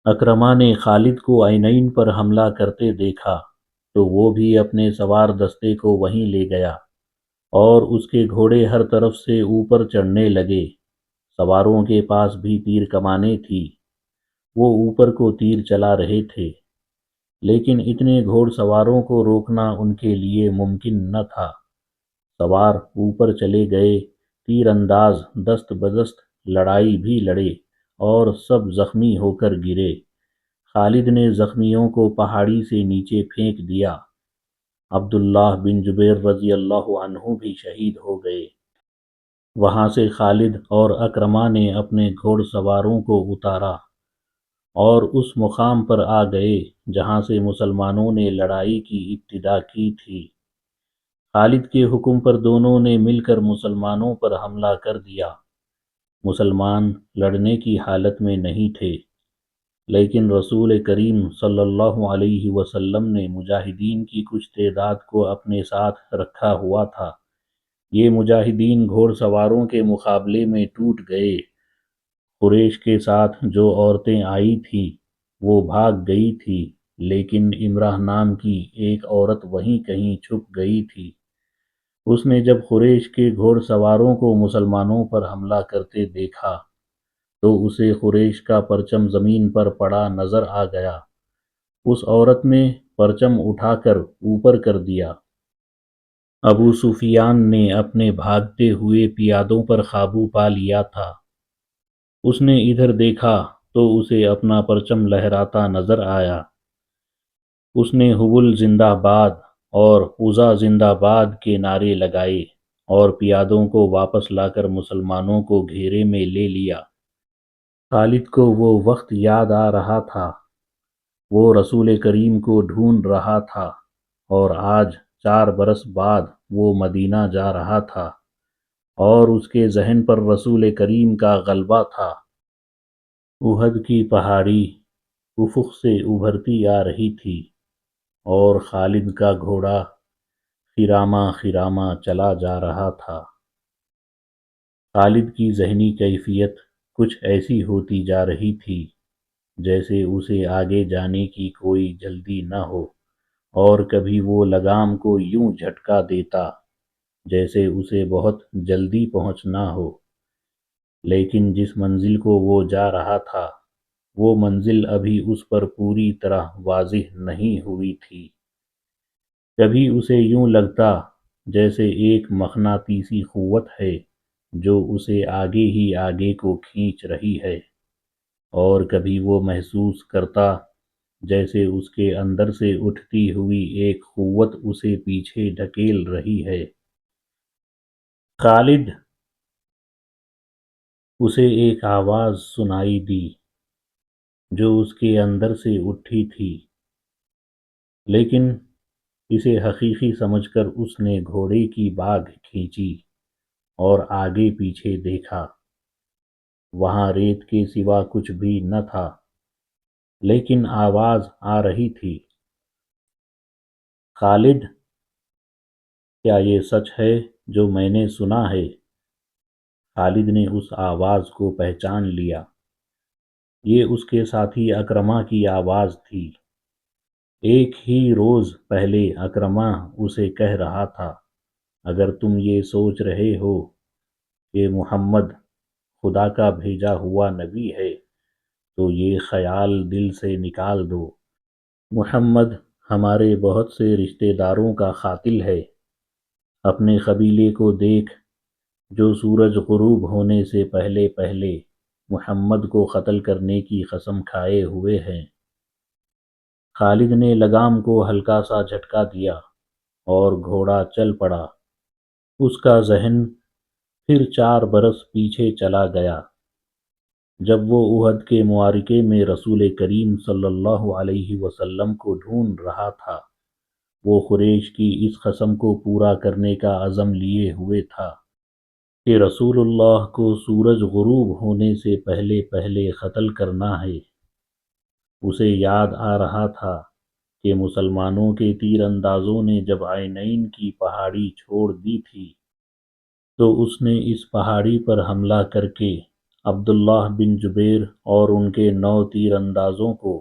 اکرمہ نے خالد کو عینین پر حملہ کرتے دیکھا تو وہ بھی اپنے سوار دستے کو وہیں لے گیا اور اس کے گھوڑے ہر طرف سے اوپر چڑھنے لگے۔ سواروں کے پاس بھی تیر کمانیں تھی، وہ اوپر کو تیر چلا رہے تھے، لیکن اتنے گھوڑ سواروں کو روکنا ان کے لیے ممکن نہ تھا۔ سوار اوپر چلے گئے، تیر انداز دست بدست لڑائی بھی لڑے اور سب زخمی ہو کر گرے۔ خالد نے زخمیوں کو پہاڑی سے نیچے پھینک دیا۔ عبداللہ بن جبیر رضی اللہ عنہ بھی شہید ہو گئے۔ وہاں سے خالد اور اکرمہ نے اپنے گھوڑ سواروں کو اتارا اور اس مقام پر آ گئے جہاں سے مسلمانوں نے لڑائی کی ابتدا کی تھی۔ خالد کے حکم پر دونوں نے مل کر مسلمانوں پر حملہ کر دیا۔ مسلمان لڑنے کی حالت میں نہیں تھے، لیکن رسول کریم صلی اللہ علیہ وسلم نے مجاہدین کی کچھ تعداد کو اپنے ساتھ رکھا ہوا تھا۔ یہ مجاہدین گھوڑ سواروں کے مقابلے میں ٹوٹ گئے۔ قریش کے ساتھ جو عورتیں آئی تھیں وہ بھاگ گئی تھی، لیکن امرہ نام کی ایک عورت وہیں کہیں چھپ گئی تھی۔ اس نے جب قریش کے گھوڑ سواروں کو مسلمانوں پر حملہ کرتے دیکھا تو اسے قریش کا پرچم زمین پر پڑا نظر آ گیا۔ اس عورت نے پرچم اٹھا کر اوپر کر دیا۔ ابو سفیان نے اپنے بھاگتے ہوئے پیادوں پر قابو پا لیا تھا۔ اس نے ادھر دیکھا تو اسے اپنا پرچم لہراتا نظر آیا۔ اس نے حبل زندہ باد اور عزا زندہ باد کے نعرے لگائے اور پیادوں کو واپس لا کر مسلمانوں کو گھیرے میں لے لیا۔ خالد کو وہ وقت یاد آ رہا تھا، وہ رسول کریم کو ڈھونڈ رہا تھا اور آج 4 برس بعد وہ مدینہ جا رہا تھا اور اس کے ذہن پر رسول کریم کا غلبہ تھا۔ احد کی پہاڑی افق سے ابھرتی آ رہی تھی اور خالد کا گھوڑا خرامہ خرامہ چلا جا رہا تھا۔ خالد کی ذہنی کیفیت کچھ ایسی ہوتی جا رہی تھی جیسے اسے آگے جانے کی کوئی جلدی نہ ہو، اور کبھی وہ لگام کو یوں جھٹکا دیتا جیسے اسے بہت جلدی پہنچنا ہو، لیکن جس منزل کو وہ جا رہا تھا وہ منزل ابھی اس پر پوری طرح واضح نہیں ہوئی تھی۔ کبھی اسے یوں لگتا جیسے ایک مقناطیسی قوت ہے جو اسے آگے ہی آگے کو کھینچ رہی ہے، اور کبھی وہ محسوس کرتا جیسے اس کے اندر سے اٹھتی ہوئی ایک قوت اسے پیچھے ڈھکیل رہی ہے۔ خالد! اسے ایک آواز سنائی دی جو اس کے اندر سے اٹھی تھی، لیکن اسے حقیقی سمجھ کر اس نے گھوڑے کی باگھ کھینچی اور آگے پیچھے دیکھا۔ وہاں ریت کے سوا کچھ بھی نہ تھا، لیکن آواز آ رہی تھی، خالد! کیا یہ سچ ہے جو میں نے سنا ہے؟ خالد نے اس آواز کو پہچان لیا، یہ اس کے ساتھی اکرمہ کی آواز تھی۔ ایک ہی روز پہلے اکرمہ اسے کہہ رہا تھا، اگر تم یہ سوچ رہے ہو کہ محمد خدا کا بھیجا ہوا نبی ہے تو یہ خیال دل سے نکال دو۔ محمد ہمارے بہت سے رشتہ داروں کا قاتل ہے۔ اپنے قبیلے کو دیکھ جو سورج غروب ہونے سے پہلے پہلے محمد کو قتل کرنے کی قسم کھائے ہوئے ہیں۔ خالد نے لگام کو ہلکا سا جھٹکا دیا اور گھوڑا چل پڑا۔ اس کا ذہن پھر 4 برس پیچھے چلا گیا، جب وہ احد کے معرکے میں رسول کریم صلی اللہ علیہ وسلم کو ڈھونڈ رہا تھا۔ وہ قریش کی اس قسم کو پورا کرنے کا عزم لیے ہوئے تھا کہ رسول اللہ کو سورج غروب ہونے سے پہلے پہلے قتل کرنا ہے۔ اسے یاد آ رہا تھا کہ مسلمانوں کے تیر اندازوں نے جب عینین کی پہاڑی چھوڑ دی تھی تو اس نے اس پہاڑی پر حملہ کر کے عبداللہ بن جبیر اور ان کے 9 تیر اندازوں کو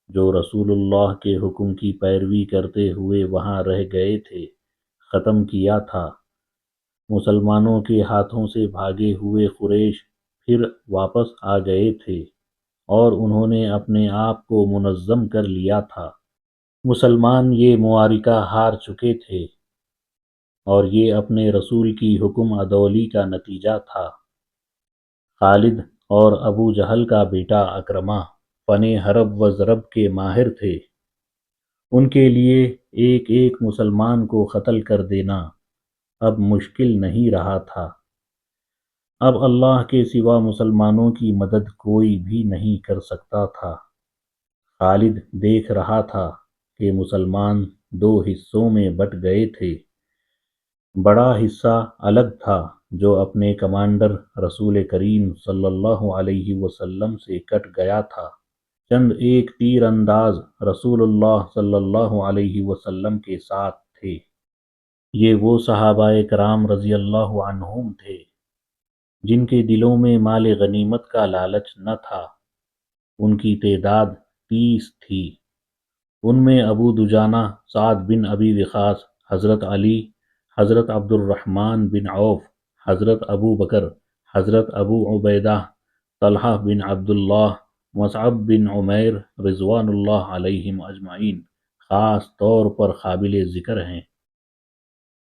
جو رسول اللہ کے حکم کی پیروی کرتے ہوئے وہاں رہ گئے تھے ختم کیا تھا۔ مسلمانوں کے ہاتھوں سے بھاگے ہوئے قریش پھر واپس آ گئے تھے اور انہوں نے اپنے آپ کو منظم کر لیا تھا۔ مسلمان یہ معرکہ ہار چکے تھے اور یہ اپنے رسول کی حکم عدولی کا نتیجہ تھا۔ خالد اور ابو جہل کا بیٹا اکرمہ فن حرب و ضرب کے ماہر تھے۔ ان کے لیے ایک ایک مسلمان کو قتل کر دینا اب مشکل نہیں رہا تھا۔ اب اللہ کے سوا مسلمانوں کی مدد کوئی بھی نہیں کر سکتا تھا۔ خالد دیکھ رہا تھا کہ مسلمان 2 حصوں میں بٹ گئے تھے۔ بڑا حصہ الگ تھا جو اپنے کمانڈر رسول کریم صلی اللہ علیہ وسلم سے کٹ گیا تھا۔ چند ایک تیر انداز رسول اللہ صلی اللہ علیہ وسلم کے ساتھ تھے۔ یہ وہ صحابہ کرام رضی اللہ عنہم تھے جن کے دلوں میں مال غنیمت کا لالچ نہ تھا۔ ان کی تعداد 30 تھی۔ ان میں ابو دجانہ، سعد بن ابی وقاص، حضرت علی، حضرت عبد الرحمن بن عوف، حضرت ابو بکر، حضرت ابو عبیدہ، طلحہ بن عبداللہ، مصعب بن عمیر رضوان اللہ علیہم اجمعین خاص طور پر قابل ذکر ہیں۔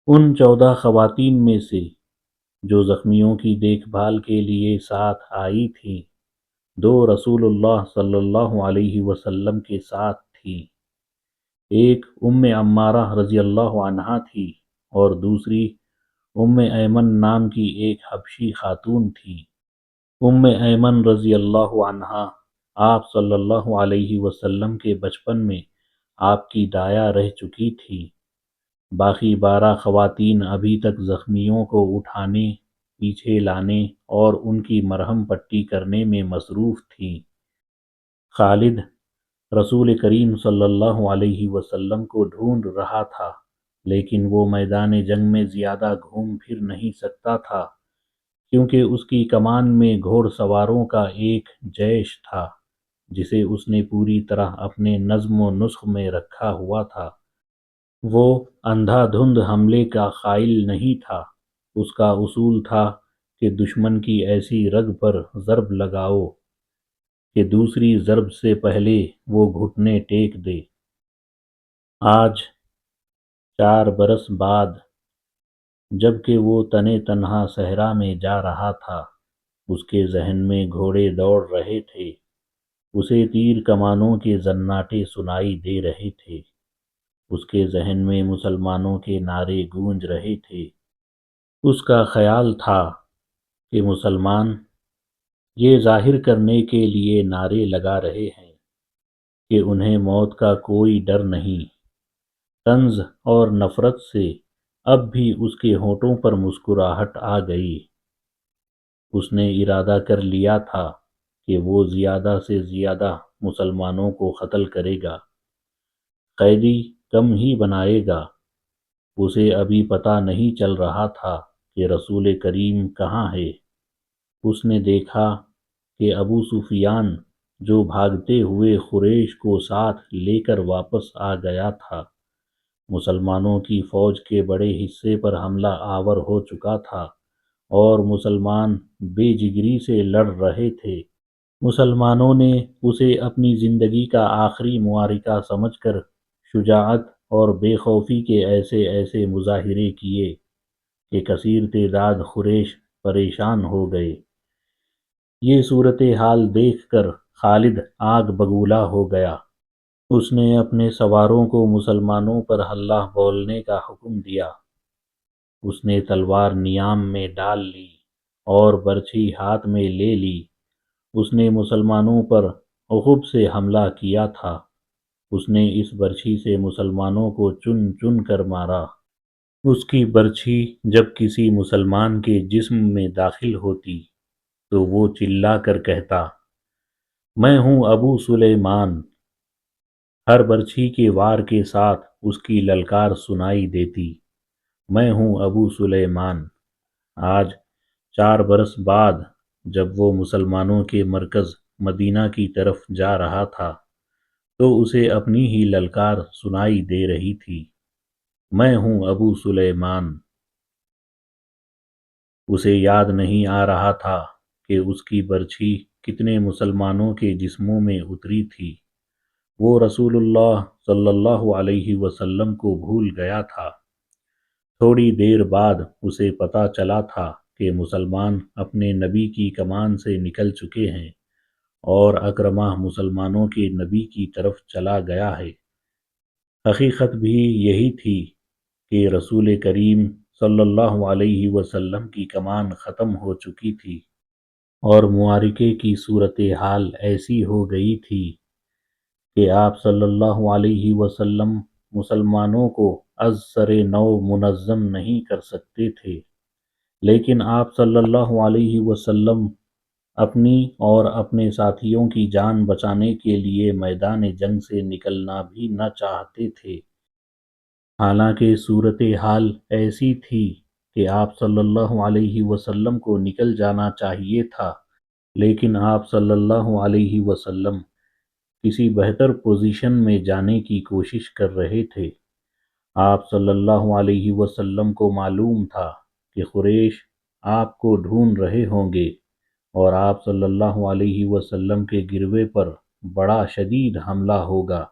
ان 14 خواتین میں سے جو زخمیوں کی دیکھ بھال کے لیے ساتھ آئی تھیں، 2 رسول اللہ صلی اللہ علیہ وسلم کے ساتھ تھیں۔ ایک ام عمارہ رضی اللہ عنہا تھی اور دوسری ام ایمن نام کی ایک حبشی خاتون تھی۔ ام ایمن رضی اللہ عنہا آپ صلی اللہ علیہ وسلم کے بچپن میں آپ کی دایا رہ چکی تھی۔ باقی 12 خواتین ابھی تک زخمیوں کو اٹھانے، پیچھے لانے اور ان کی مرہم پٹی کرنے میں مصروف تھیں۔ خالد رسول کریم صلی اللہ علیہ وسلم کو ڈھونڈ رہا تھا، لیکن وہ میدان جنگ میں زیادہ گھوم پھر نہیں سکتا تھا کیونکہ اس کی کمان میں گھوڑ سواروں کا ایک جیش تھا جسے اس نے پوری طرح اپنے نظم و نسق میں رکھا ہوا تھا۔ وہ اندھا دھند حملے کا قائل نہیں تھا۔ اس کا اصول تھا کہ دشمن کی ایسی رگ پر ضرب لگاؤ کہ دوسری ضرب سے پہلے وہ گھٹنے ٹیک دے۔ آج 4 برس بعد جب کہ وہ تنے تنہا صحرا میں جا رہا تھا، اس کے ذہن میں گھوڑے دوڑ رہے تھے، اسے تیر کمانوں کے زناٹے سنائی دے رہے تھے، اس کے ذہن میں مسلمانوں کے نعرے گونج رہے تھے۔ اس کا خیال تھا کہ مسلمان یہ ظاہر کرنے کے لیے نعرے لگا رہے ہیں کہ انہیں موت کا کوئی ڈر نہیں۔ طنز اور نفرت سے اب بھی اس کے ہونٹوں پر مسکراہٹ آ گئی۔ اس نے ارادہ کر لیا تھا کہ وہ زیادہ سے زیادہ مسلمانوں کو قتل کرے گا، قیدی کم ہی بنائے گا۔ اسے ابھی پتہ نہیں چل رہا تھا کہ رسول کریم کہاں ہے۔ اس نے دیکھا کہ ابو سفیان جو بھاگتے ہوئے قریش کو ساتھ لے کر واپس آ گیا تھا، مسلمانوں کی فوج کے بڑے حصے پر حملہ آور ہو چکا تھا اور مسلمان بے جگری سے لڑ رہے تھے۔ مسلمانوں نے اسے اپنی زندگی کا آخری معرکہ سمجھ کر شجاعت اور بے خوفی کے ایسے مظاہرے کیے کہ کثیر تعداد قریش پریشان ہو گئے۔ یہ صورتحال دیکھ کر خالد آگ بگولا ہو گیا۔ اس نے اپنے سواروں کو مسلمانوں پر حملہ بولنے کا حکم دیا۔ اس نے تلوار نیام میں ڈال لی اور برچھی ہاتھ میں لے لی۔ اس نے مسلمانوں پر عقب سے حملہ کیا تھا۔ اس نے اس برچھی سے مسلمانوں کو چن چن کر مارا۔ اس کی برچھی جب کسی مسلمان کے جسم میں داخل ہوتی تو وہ چلا کر کہتا، میں ہوں ابو سلیمان۔ ہر برچھی کے وار کے ساتھ اس کی للکار سنائی دیتی، میں ہوں ابو سلیمان۔ آج 4 برس بعد جب وہ مسلمانوں کے مرکز مدینہ کی طرف جا رہا تھا تو اسے اپنی ہی للکار سنائی دے رہی تھی، میں ہوں ابو سلیمان۔ اسے یاد نہیں آ رہا تھا کہ اس کی برچھی کتنے مسلمانوں کے جسموں میں اتری تھی۔ وہ رسول اللہ صلی اللہ علیہ وسلم کو بھول گیا تھا۔ تھوڑی دیر بعد اسے پتہ چلا تھا کہ مسلمان اپنے نبی کی کمان سے نکل چکے ہیں اور اکرمہ مسلمانوں کے نبی کی طرف چلا گیا ہے۔ حقیقت بھی یہی تھی کہ رسول کریم صلی اللہ علیہ وسلم کی کمان ختم ہو چکی تھی اور معرکے کی صورتحال ایسی ہو گئی تھی کہ آپ صلی اللہ علیہ وسلم مسلمانوں کو از سر نو منظم نہیں کر سکتے تھے، لیکن آپ صلی اللہ علیہ وسلم اپنی اور اپنے ساتھیوں کی جان بچانے کے لیے میدان جنگ سے نکلنا بھی نہ چاہتے تھے۔ حالانکہ صورتحال ایسی تھی کہ آپ صلی اللہ علیہ وسلم کو نکل جانا چاہیے تھا، لیکن آپ صلی اللہ علیہ وسلم کسی بہتر پوزیشن میں جانے کی کوشش کر رہے تھے۔ آپ صلی اللہ علیہ وسلم کو معلوم تھا کہ قریش آپ کو ڈھونڈ رہے ہوں گے اور آپ صلی اللہ علیہ وسلم کے گروے پر بڑا شدید حملہ ہوگا۔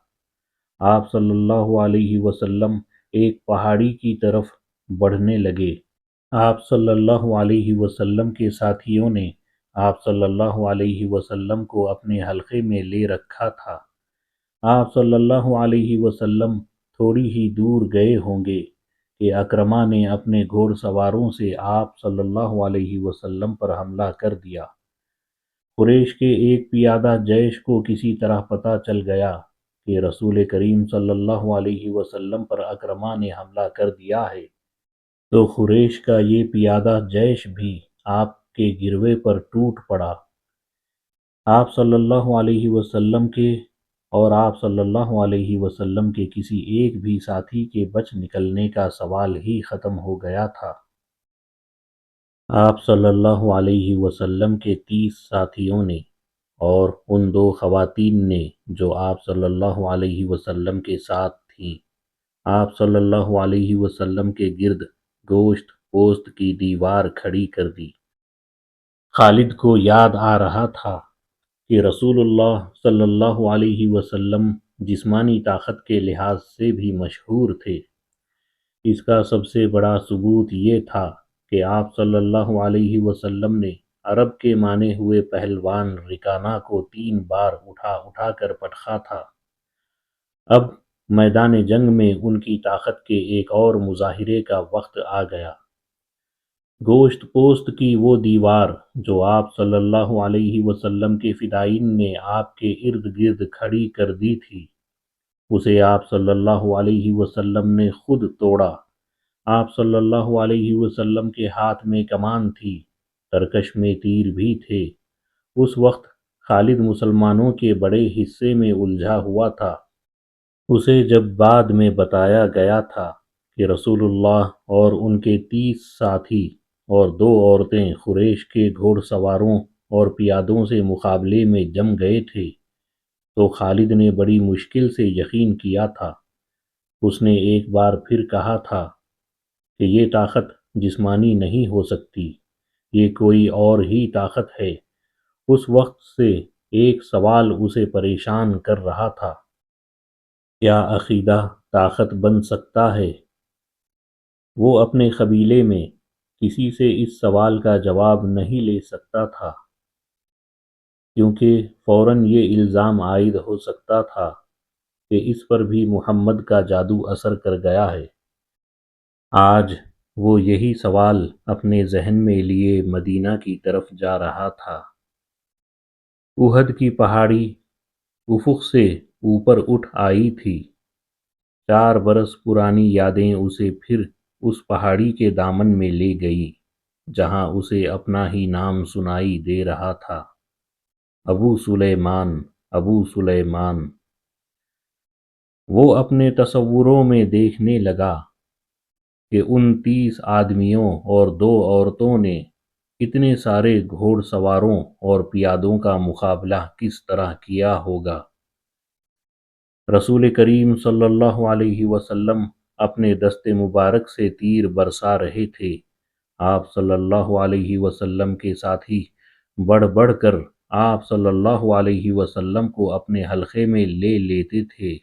آپ صلی اللہ علیہ وسلم ایک پہاڑی کی طرف بڑھنے لگے۔ آپ صلی اللہ علیہ وسلم کے ساتھیوں نے آپ صلی اللہ علیہ وسلم کو اپنے حلقے میں لے رکھا تھا۔ آپ صلی اللہ علیہ وسلم تھوڑی ہی دور گئے ہوں گے کہ اکرمہ نے اپنے گھوڑ سواروں سے آپ صلی اللہ علیہ وسلم پر حملہ کر دیا۔ قریش کے ایک پیادہ جیش کو کسی طرح پتہ چل گیا کہ رسول کریم صلی اللہ علیہ وسلم پر اکرمہ نے حملہ کر دیا ہے، تو قریش کا یہ پیادہ جیش بھی آپ کے گروے پر ٹوٹ پڑا۔ آپ صلی اللہ علیہ وسلم کے اور آپ صلی اللہ علیہ وسلم کے کسی ایک بھی ساتھی کے بچ نکلنے کا سوال ہی ختم ہو گیا تھا۔ آپ صلی اللہ علیہ وسلم کے 30 ساتھیوں نے اور ان 2 خواتین نے جو آپ صلی اللہ علیہ وسلم کے ساتھ تھیں، آپ صلی اللہ علیہ وسلم کے گرد گوشت پوست کی دیوار کھڑی کر دی۔ خالد کو یاد آ رہا تھا کہ رسول اللہ صلی اللہ علیہ وسلم جسمانی طاقت کے لحاظ سے بھی مشہور تھے۔ اس کا سب سے بڑا ثبوت یہ تھا کہ آپ صلی اللہ علیہ وسلم نے عرب کے مانے ہوئے پہلوان رکانہ کو 3 بار اٹھا اٹھا کر پٹخا تھا۔ اب میدان جنگ میں ان کی طاقت کے ایک اور مظاہرے کا وقت آ گیا۔ گوشت پوست کی وہ دیوار جو آپ صلی اللہ علیہ وسلم کے فدائین نے آپ کے ارد گرد کھڑی کر دی تھی، اسے آپ صلی اللہ علیہ وسلم نے خود توڑا۔ آپ صلی اللہ علیہ وسلم کے ہاتھ میں کمان تھی، ترکش میں تیر بھی تھے۔ اس وقت خالد مسلمانوں کے بڑے حصے میں الجھا ہوا تھا۔ اسے جب بعد میں بتایا گیا تھا کہ رسول اللہ اور ان کے 30 ساتھی اور 2 عورتیں قریش کے گھوڑ سواروں اور پیادوں سے مقابلے میں جم گئے تھے، تو خالد نے بڑی مشکل سے یقین کیا تھا۔ اس نے ایک بار پھر کہا تھا کہ یہ طاقت جسمانی نہیں ہو سکتی، یہ کوئی اور ہی طاقت ہے۔ اس وقت سے ایک سوال اسے پریشان کر رہا تھا، کیا عقیدہ طاقت بن سکتا ہے؟ وہ اپنے قبیلے میں کسی سے اس سوال کا جواب نہیں لے سکتا تھا، کیونکہ فوراً یہ الزام عائد ہو سکتا تھا کہ اس پر بھی محمد کا جادو اثر کر گیا ہے۔ آج وہ یہی سوال اپنے ذہن میں لیے مدینہ کی طرف جا رہا تھا۔ احد کی پہاڑی افق سے اوپر اٹھ آئی تھی۔ 4 برس پرانی یادیں اسے پھر اس پہاڑی کے دامن میں لے گئی جہاں اسے اپنا ہی نام سنائی دے رہا تھا، ابو سلیمان، ابو سلیمان۔ وہ اپنے تصوروں میں دیکھنے لگا کہ ان 30 آدمیوں اور 2 عورتوں نے اتنے سارے گھوڑ سواروں اور پیادوں کا مقابلہ کس طرح کیا ہوگا؟ رسول کریم صلی اللہ علیہ وسلم اپنے دست مبارک سے تیر برسا رہے تھے۔ آپ صلی اللہ علیہ وسلم کے ساتھی بڑھ بڑھ کر آپ صلی اللہ علیہ وسلم کو اپنے حلقے میں لے لیتے تھے۔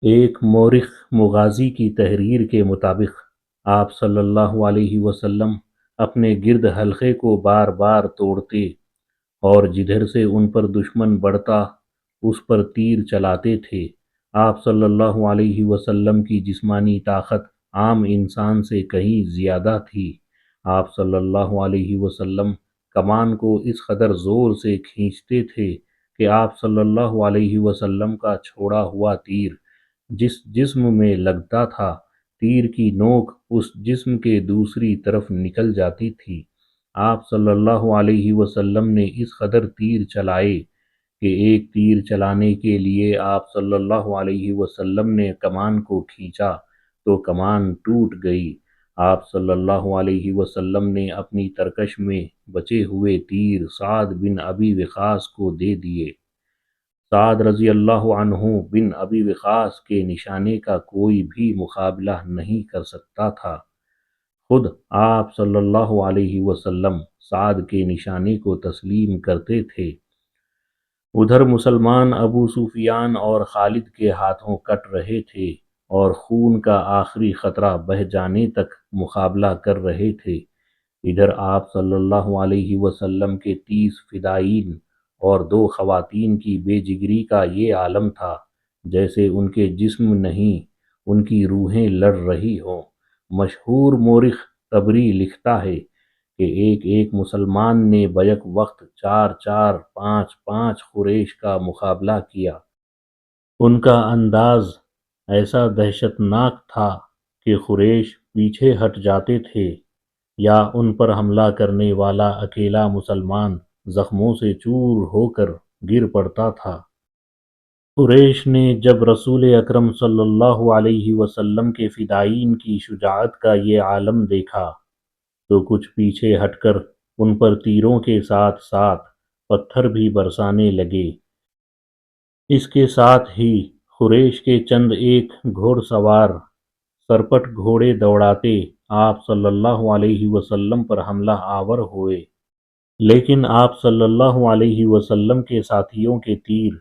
ایک مورخ مغازی کی تحریر کے مطابق آپ صلی اللہ علیہ وسلم اپنے گرد حلقے کو بار بار توڑتے اور جدھر سے ان پر دشمن بڑھتا اس پر تیر چلاتے تھے۔ آپ صلی اللہ علیہ وسلم کی جسمانی طاقت عام انسان سے کہیں زیادہ تھی۔ آپ صلی اللہ علیہ وسلم کمان کو اس قدر زور سے کھینچتے تھے کہ آپ صلی اللہ علیہ وسلم کا چھوڑا ہوا تیر جس جسم میں لگتا تھا، تیر کی نوک اس جسم کے دوسری طرف نکل جاتی تھی۔ آپ صلی اللہ علیہ وسلم نے اس قدر تیر چلائے کہ ایک تیر چلانے کے لیے آپ صلی اللہ علیہ وسلم نے کمان کو کھینچا تو کمان ٹوٹ گئی۔ آپ صلی اللہ علیہ وسلم نے اپنی ترکش میں بچے ہوئے تیر سعد بن ابی وقاص کو دے دیے۔ سعد رضی اللہ عنہ بن ابی وقاص کے نشانے کا کوئی بھی مقابلہ نہیں کر سکتا تھا۔ خود آپ صلی اللہ علیہ وسلم سعد کے نشانے کو تسلیم کرتے تھے۔ ادھر مسلمان ابو سفیان اور خالد کے ہاتھوں کٹ رہے تھے اور خون کا آخری قطرہ بہہ جانے تک مقابلہ کر رہے تھے۔ ادھر آپ صلی اللہ علیہ وسلم کے 30 فدائین اور 2 خواتین کی بے جگری کا یہ عالم تھا جیسے ان کے جسم نہیں، ان کی روحیں لڑ رہی ہوں۔ مشہور مورخ طبری لکھتا ہے کہ ایک ایک مسلمان نے بیک وقت 4 4 5 5 قریش کا مقابلہ کیا۔ ان کا انداز ایسا دہشت ناک تھا کہ قریش پیچھے ہٹ جاتے تھے یا ان پر حملہ کرنے والا اکیلا مسلمان زخموں سے چور ہو کر گر پڑتا تھا۔ قریش نے جب رسول اکرم صلی اللہ علیہ وسلم کے فدائین کی شجاعت کا یہ عالم دیکھا تو کچھ پیچھے ہٹ کر ان پر تیروں کے ساتھ ساتھ پتھر بھی برسانے لگے۔ اس کے ساتھ ہی قریش کے چند ایک گھوڑ سوار سرپٹ گھوڑے دوڑاتے آپ صلی اللہ علیہ وسلم پر حملہ آور ہوئے، لیکن آپ صلی اللہ علیہ وسلم کے ساتھیوں کے تیر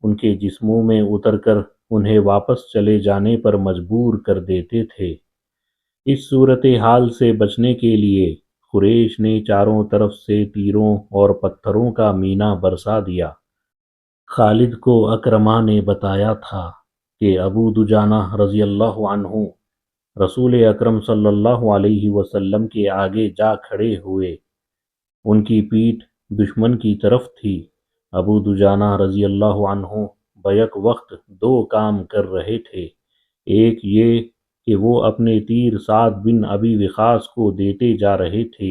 ان کے جسموں میں اتر کر انہیں واپس چلے جانے پر مجبور کر دیتے تھے۔ اس صورتحال سے بچنے کے لیے قریش نے چاروں طرف سے تیروں اور پتھروں کا مینہ برسا دیا۔ خالد کو اکرمہ نے بتایا تھا کہ ابو دجانہ رضی اللہ عنہ رسول اکرم صلی اللہ علیہ وسلم کے آگے جا کھڑے ہوئے۔ ان کی پیٹھ دشمن کی طرف تھی۔ ابو دجانہ رضی اللہ عنہ بیک وقت 2 کام کر رہے تھے۔ ایک یہ کہ وہ اپنے تیر سعد بن ابی وقاص کو دیتے جا رہے تھے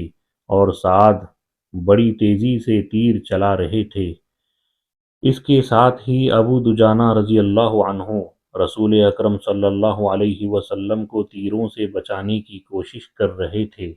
اور سعد بڑی تیزی سے تیر چلا رہے تھے۔ اس کے ساتھ ہی ابو دجانہ رضی اللہ عنہ رسول اکرم صلی اللہ علیہ وسلم کو تیروں سے بچانے کی کوشش کر رہے تھے۔